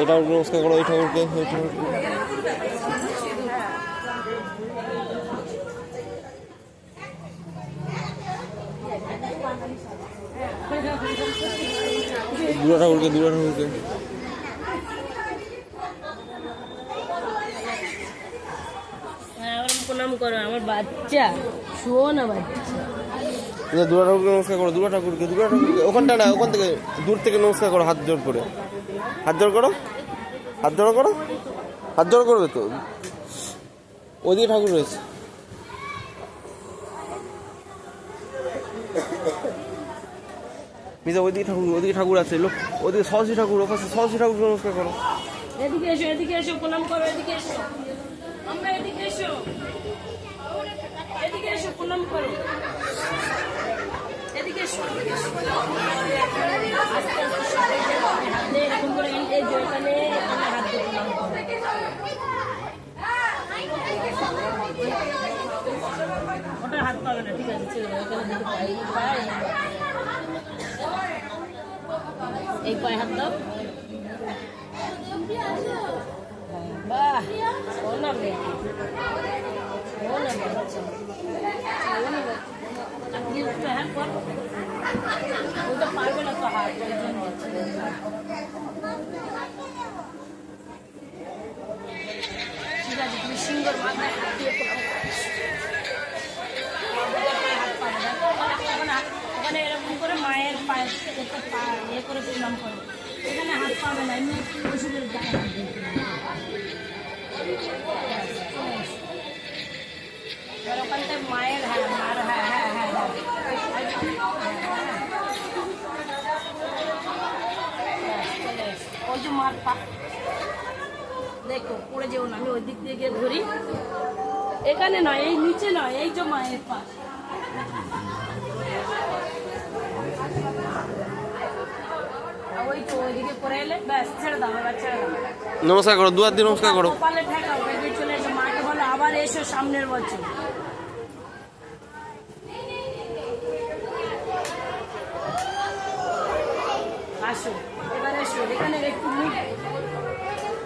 এই ঠাকুরকে নমস্কার করো, এই ঠাকুরকে, এই ঠাকুরকে। দুর্গা ঠাকুরকে, দুর্গা ঠাকুরকে। প্রণাম করো আমার বাচ্চা, শুও না বাচ্চা। দুর্গা ঠাকুরকে নমস্কার করো, দুর্গা ঠাকুরকে, দুর্গা ঠাকুরকে। ওখানটা না, ওখান থেকে দূর থেকে নমস্কার করো, হাত জোর করে। হাত জোর করো, হাত জোর করো, হাত জোর করবে তো। ওদিকে ঠাকুর রয়েছে। মিজা ওইদিকে ঠাকুর, ওদিকে ঠাকুর আছে। লোক ওদিকে সরস্বতী ঠাকুর, ওখানে সরস্বতী ঠাকুরকে নমস্কার করো। এদিকে এসো, এদিকে এসো, প্রণাম করো, এদিকে এসো। আমরা এদিকে এসো, এদিকে এসো, প্রণাম করো। এদিকে এসো, এদিকে এসো। আস্তে আস্তে সবাই হাত দিয়ে এরকম করে এই যে এখানে হাত দিয়ে প্রণাম করো। ওটা হাত পাবে না, ঠিক আছে, ছেড়ে দাও। এখানে দুটো পায়ে, এই পায়ে হাত দাও। বাহ, সোনা মেয়ে, সোনা বাচ্চা, সোনা বাচ্চা। আপনি একটু হ্যাঁ কর, ওটা পারবে না তো হাত, ওই জন্য ঠিক আছে। তুমি সিংহর মাথায় হাত দিয়ে ওখানে এরকম করে মায়ের পায়ে ইয়ে করে প্রণাম করো। এখানে হাত পাবে না, এমনি ওষুধের গায়ে হাত দিয়ে ওখানটায় মায়ের, হ্যাঁ মার, হ্যাঁ হ্যাঁ হ্যাঁ ওই যে মার পা দেখো, পড়ে যেও না। আমি ওই দিক দিয়ে গিয়ে ধরি, এখানে নয়, এই নিচে নয়, এই যে মায়ের পা। ওই তো ওইদিকে পড়ে এলে ব্যাস, ছেড়ে দাও, এবার ছেড়ে দাও। নমস্কার করো, দুয়ার দিয়ে নমস্কার করো। কপালে ঠেকাও, এগিয়ে চলে এসো। মাকে বলো আবার এসো সামনের বছর। আসো, এবার এসো। এখানে একটু মুখ